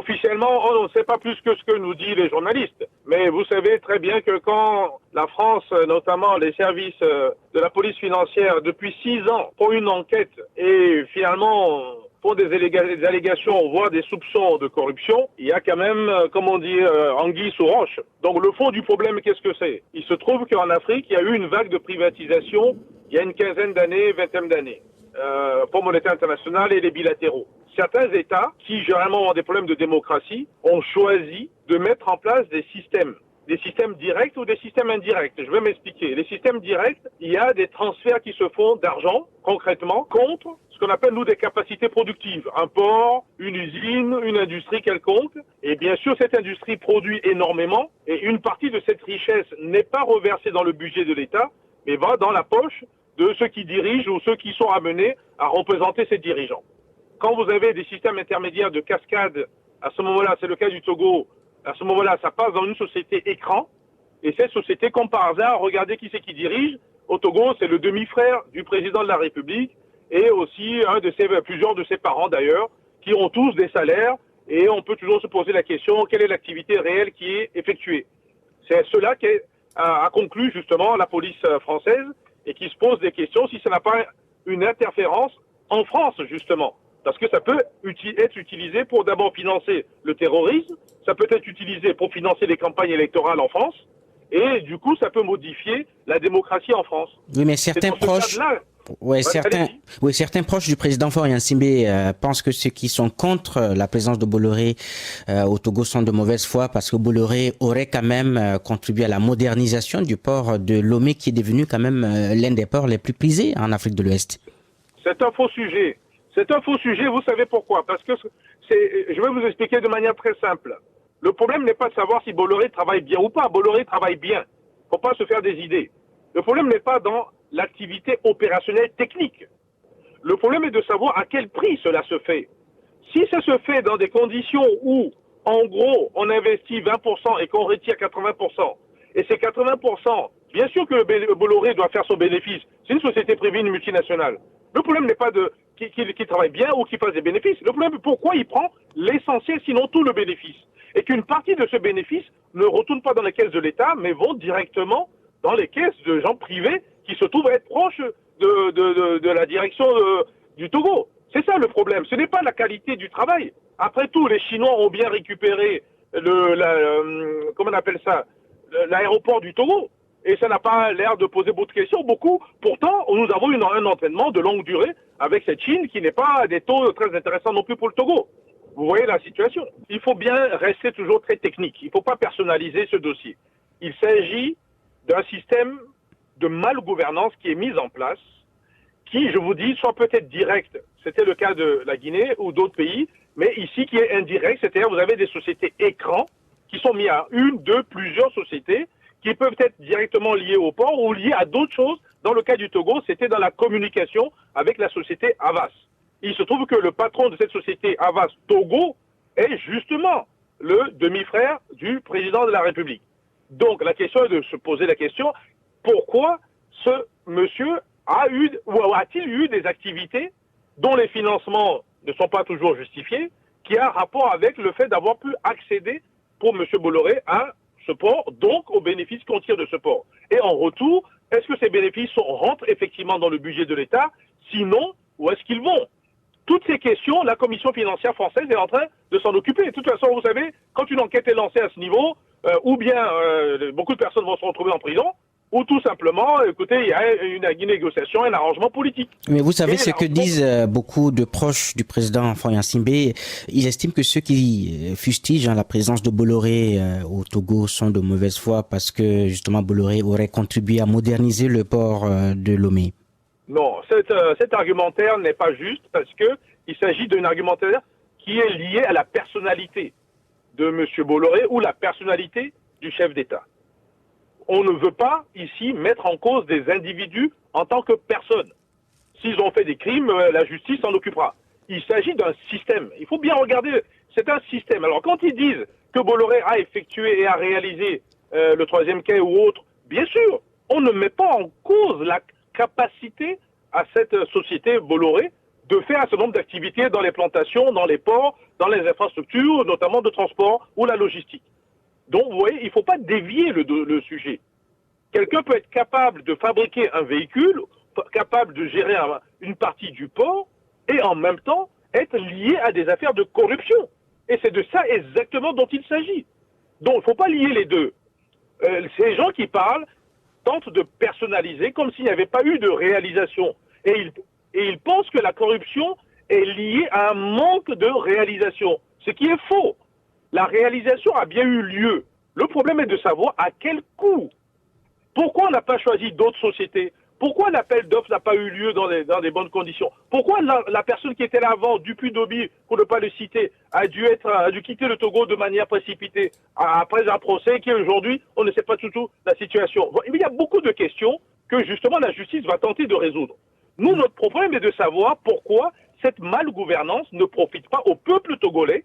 Officiellement, on ne sait pas plus que ce que nous disent les journalistes. Mais vous savez très bien que quand la France, notamment les services de la police financière, depuis 6 ans, font une enquête et finalement font des allégations, voire des soupçons de corruption, il y a quand même, comme on dit, anguille sous roche. Donc le fond du problème, qu'est-ce que c'est? Il se trouve qu'en Afrique, il y a eu une vague de privatisation il y a une quinzaine d'années, vingtaine d'années. Fonds monétaire international et les bilatéraux. Certains États, qui généralement ont des problèmes de démocratie, ont choisi de mettre en place des systèmes directs ou des systèmes indirects. Je vais m'expliquer. Les systèmes directs, il y a des transferts qui se font d'argent, concrètement, contre ce qu'on appelle, nous, des capacités productives. Un port, une usine, une industrie quelconque. Et bien sûr, cette industrie produit énormément et une partie de cette richesse n'est pas reversée dans le budget de l'État, mais va dans la poche de ceux qui dirigent ou ceux qui sont amenés à représenter ces dirigeants. Quand vous avez des systèmes intermédiaires de cascade, à ce moment-là, c'est le cas du Togo, à ce moment-là, ça passe dans une société écran, et cette société, comme par hasard, regardez qui c'est qui dirige. Au Togo, c'est le demi-frère du président de la République, et aussi plusieurs de ses parents d'ailleurs, qui ont tous des salaires, et on peut toujours se poser la question, quelle est l'activité réelle qui est effectuée? C'est cela a conclu justement la police française, et qui se pose des questions si ça n'a pas une interférence en France, justement. Parce que ça peut être utilisé pour d'abord financer le terrorisme, ça peut être utilisé pour financer les campagnes électorales en France, et du coup, ça peut modifier la démocratie en France. Oui, mais certains proches... certains proches du président Faure Gnassingbé pensent que ceux qui sont contre la présence de Bolloré au Togo sont de mauvaise foi parce que Bolloré aurait quand même contribué à la modernisation du port de Lomé qui est devenu quand même l'un des ports les plus prisés en Afrique de l'Ouest. C'est un faux sujet. C'est un faux sujet, vous savez pourquoi? Parce que je vais vous expliquer de manière très simple. Le problème n'est pas de savoir si Bolloré travaille bien ou pas. Bolloré travaille bien. Faut pas se faire des idées. Le problème n'est pas dans l'activité opérationnelle technique. Le problème est de savoir à quel prix cela se fait. Si ça se fait dans des conditions où, en gros, on investit 20% et qu'on retire 80%, et ces 80%, bien sûr que Bolloré doit faire son bénéfice. C'est une société privée, une multinationale. Le problème n'est pas qu'il travaille bien ou qu'il fasse des bénéfices. Le problème est pourquoi il prend l'essentiel, sinon tout le bénéfice. Et qu'une partie de ce bénéfice ne retourne pas dans les caisses de l'État, mais vont directement dans les caisses de gens privés qui se trouvent être proches de la direction du Togo. C'est ça le problème. Ce n'est pas la qualité du travail. Après tout, les Chinois ont bien récupéré comment on appelle ça, l'aéroport du Togo. Et ça n'a pas l'air de poser beaucoup de questions. Pourtant, nous avons un entraînement de longue durée avec cette Chine qui n'est pas des taux très intéressants non plus pour le Togo. Vous voyez la situation. Il faut bien rester toujours très technique. Il ne faut pas personnaliser ce dossier. Il s'agit d'un système de malgouvernance qui est mis en place, qui, je vous dis, soit peut-être direct. C'était le cas de la Guinée ou d'autres pays, mais ici qui est indirect, c'est-à-dire vous avez des sociétés écrans qui sont mis à une, deux, plusieurs sociétés qui peuvent être directement liées au port ou liées à d'autres choses. Dans le cas du Togo, c'était dans la communication avec la société Havas. Il se trouve que le patron de cette société Havas Togo est justement le demi-frère du président de la République. Donc la question est de se poser la question, pourquoi ce monsieur a-t-il eu des activités dont les financements ne sont pas toujours justifiés, qui a rapport avec le fait d'avoir pu accéder pour monsieur Bolloré à ce port, donc aux bénéfices qu'on tire de ce port. Et en retour, est-ce que ces bénéfices rentrent effectivement dans le budget de l'État? Sinon, où est-ce qu'ils vont? Toutes ces questions, la Commission financière française est en train de s'en occuper. De toute façon, vous savez, quand une enquête est lancée à ce niveau, ou bien beaucoup de personnes vont se retrouver en prison, ou tout simplement, écoutez, il y a une négociation, un arrangement politique. Mais vous savez ce que disent beaucoup de proches du président Faure Gnassingbé. Ils estiment que ceux qui fustigent la présence de Bolloré au Togo sont de mauvaise foi parce que justement Bolloré aurait contribué à moderniser le port de Lomé. Non, cet argumentaire n'est pas juste parce qu'il s'agit d'un argumentaire qui est lié à la personnalité de M. Bolloré ou la personnalité du chef d'État. On ne veut pas ici mettre en cause des individus en tant que personne. S'ils ont fait des crimes, la justice s'en occupera. Il s'agit d'un système. Il faut bien regarder, c'est un système. Alors quand ils disent que Bolloré a effectué et a réalisé le troisième quai ou autre, bien sûr, on ne met pas en cause la capacité à cette société Bolloré de faire un certain nombre d'activités dans les plantations, dans les ports, dans les infrastructures, notamment de transport ou la logistique. Donc, vous voyez, il ne faut pas dévier le sujet. Quelqu'un peut être capable de fabriquer un véhicule, capable de gérer une partie du port, et en même temps être lié à des affaires de corruption. Et c'est de ça exactement dont il s'agit. Donc, il ne faut pas lier les deux. Ces gens qui parlent tentent de personnaliser comme s'il n'y avait pas eu de réalisation. Et ils pensent que la corruption est liée à un manque de réalisation, ce qui est faux. La réalisation a bien eu lieu. Le problème est de savoir à quel coût. Pourquoi on n'a pas choisi d'autres sociétés? Pourquoi l'appel d'offres n'a pas eu lieu dans des bonnes conditions? Pourquoi la personne qui était là avant, Dupuy-Doby, pour ne pas le citer, a dû quitter le Togo de manière précipitée après un procès qui aujourd'hui, on ne sait pas du tout la situation. Il y a beaucoup de questions que justement la justice va tenter de résoudre. Nous, notre problème est de savoir pourquoi cette malgouvernance ne profite pas au peuple togolais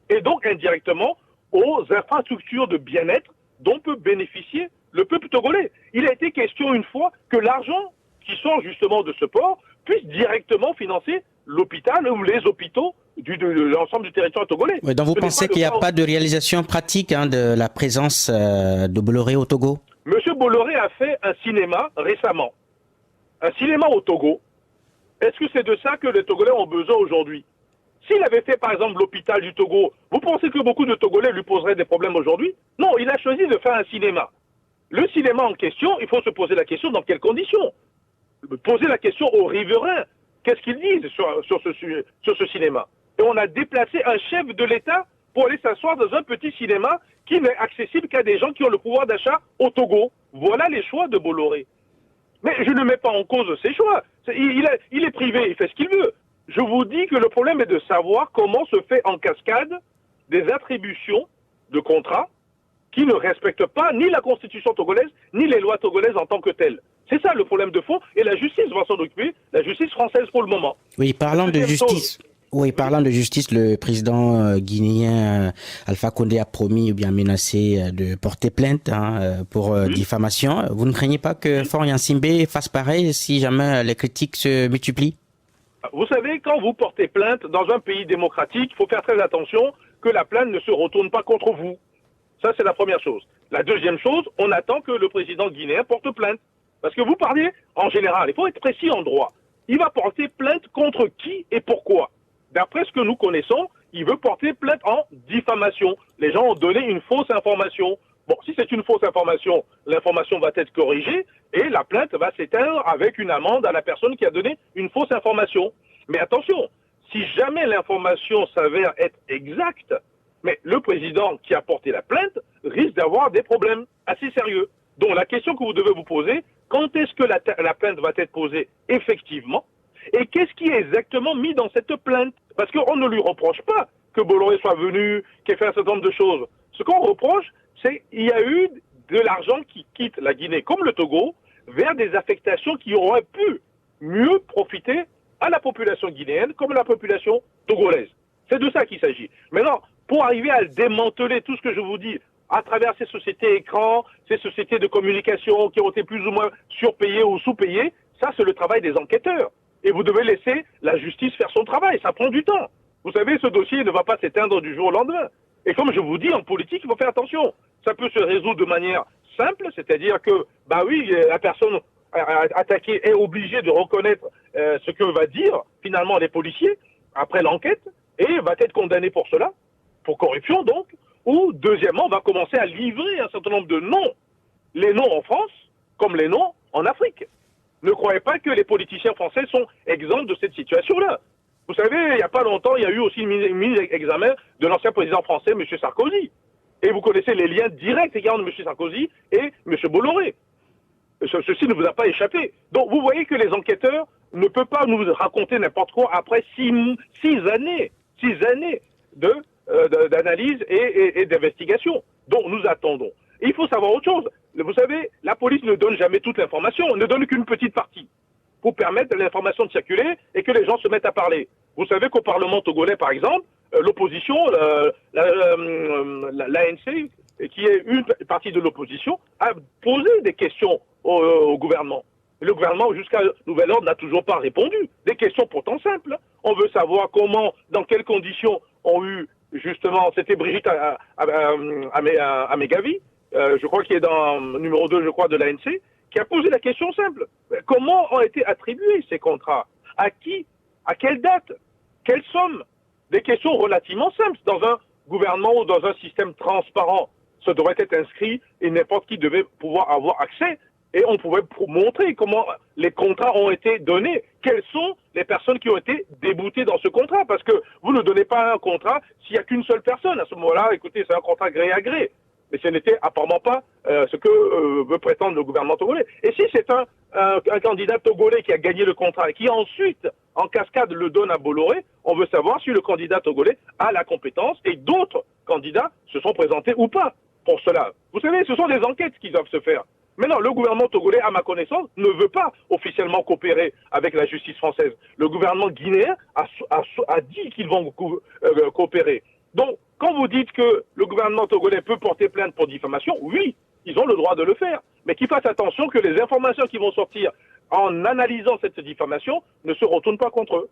et donc indirectement aux infrastructures de bien-être dont peut bénéficier le peuple togolais. Il a été question une fois que l'argent qui sort justement de ce port puisse directement financer l'hôpital ou les hôpitaux de l'ensemble du territoire togolais. Oui, donc vous pensez qu'il n'y a pas de réalisation pratique de la présence de Bolloré au Togo? Monsieur Bolloré a fait un cinéma récemment. Un cinéma au Togo. Est-ce que c'est de ça que les Togolais ont besoin aujourd'hui? S'il avait fait par exemple l'hôpital du Togo, vous pensez que beaucoup de Togolais lui poseraient des problèmes aujourd'hui? Non, il a choisi de faire un cinéma. Le cinéma en question, il faut se poser la question dans quelles conditions? Poser la question aux riverains. Qu'est-ce qu'ils disent sur ce cinéma? Et on a déplacé un chef de l'État pour aller s'asseoir dans un petit cinéma qui n'est accessible qu'à des gens qui ont le pouvoir d'achat au Togo. Voilà les choix de Bolloré. Mais je ne mets pas en cause ses choix. Il est privé, il fait ce qu'il veut. Je vous dis que le problème est de savoir comment se fait en cascade des attributions de contrats qui ne respectent pas ni la constitution togolaise, ni les lois togolaises en tant que telles. C'est ça le problème de fond, et la justice va s'en occuper, la justice française pour le moment. Oui, parlant de justice... parlant de justice, le président guinéen Alpha Condé a promis ou bien menacé de porter plainte pour diffamation. Vous ne craignez pas que Faure Gnassingbé fasse pareil si jamais les critiques se multiplient? Vous savez, quand vous portez plainte dans un pays démocratique, il faut faire très attention que la plainte ne se retourne pas contre vous. Ça, c'est la première chose. La deuxième chose, on attend que le président guinéen porte plainte. Parce que vous parlez en général, il faut être précis en droit. Il va porter plainte contre qui et pourquoi? D'après ce que nous connaissons, il veut porter plainte en diffamation. Les gens ont donné une fausse information. Bon, si c'est une fausse information, l'information va être corrigée et la plainte va s'éteindre avec une amende à la personne qui a donné une fausse information. Mais attention, si jamais l'information s'avère être exacte, mais le président qui a porté la plainte risque d'avoir des problèmes assez sérieux. Donc la question que vous devez vous poser, quand est-ce que la plainte va être posée effectivement? Et qu'est-ce qui est exactement mis dans cette plainte? Parce qu'on ne lui reproche pas que Bolloré soit venu, qu'il ait fait un certain nombre de choses. Ce qu'on reproche, c'est qu'il y a eu de l'argent qui quitte la Guinée, comme le Togo, vers des affectations qui auraient pu mieux profiter à la population guinéenne comme à la population togolaise. C'est de ça qu'il s'agit. Maintenant, pour arriver à démanteler tout ce que je vous dis à travers ces sociétés écrans, ces sociétés de communication qui ont été plus ou moins surpayées ou sous-payées, ça c'est le travail des enquêteurs. Et vous devez laisser la justice faire son travail, ça prend du temps. Vous savez, ce dossier ne va pas s'éteindre du jour au lendemain. Et comme je vous dis, en politique, il faut faire attention. Ça peut se résoudre de manière simple, c'est-à-dire que, bah oui, la personne attaquée est obligée de reconnaître ce que va dire finalement les policiers après l'enquête et va être condamnée pour cela, pour corruption donc, ou deuxièmement, on va commencer à livrer un certain nombre de noms. Les noms en France, comme les noms en Afrique. Ne croyez pas que les politiciens français sont exempts de cette situation-là. Vous savez, il n'y a pas longtemps, il y a eu aussi une mini-examen de l'ancien président français, M. Sarkozy. Et vous connaissez les liens directs entre M. Sarkozy et M. Bolloré. Ceci ne vous a pas échappé. Donc vous voyez que les enquêteurs ne peuvent pas nous raconter n'importe quoi après six années d'analyse et d'investigation. Donc nous attendons. Et il faut savoir autre chose. Vous savez, la police ne donne jamais toute l'information, on ne donne qu'une petite partie pour permettre l'information de circuler et que les gens se mettent à parler. Vous savez qu'au Parlement togolais, par exemple, l'opposition, l'ANC, qui est une partie de l'opposition, a posé des questions au gouvernement. Et le gouvernement, jusqu'à nouvel ordre, n'a toujours pas répondu. Des questions pourtant simples. On veut savoir comment, dans quelles conditions ont eu, justement, c'était Brigitte Amégavi, je crois qu'il est dans numéro 2, je crois, de l'ANC, qui a posé la question simple. Comment ont été attribués ces contrats? À qui? À quelle date? Quelle somme? Des questions relativement simples. Dans un gouvernement ou dans un système transparent, ça devrait être inscrit et n'importe qui devait pouvoir avoir accès. Et on pouvait montrer comment les contrats ont été donnés. Quelles sont les personnes qui ont été déboutées dans ce contrat? Parce que vous ne donnez pas un contrat s'il n'y a qu'une seule personne. À ce moment-là, écoutez, c'est un contrat gré à gré. Mais ce n'était apparemment pas ce que veut prétendre le gouvernement togolais. Et si c'est un candidat togolais qui a gagné le contrat et qui ensuite, en cascade, le donne à Bolloré, on veut savoir si le candidat togolais a la compétence et d'autres candidats se sont présentés ou pas pour cela. Vous savez, ce sont des enquêtes qui doivent se faire. Maintenant, le gouvernement togolais, à ma connaissance, ne veut pas officiellement coopérer avec la justice française. Le gouvernement guinéen a dit qu'ils vont coopérer. Donc, quand vous dites que le gouvernement togolais peut porter plainte pour diffamation, oui, ils ont le droit de le faire. Mais qu'ils fassent attention que les informations qui vont sortir en analysant cette diffamation ne se retournent pas contre eux.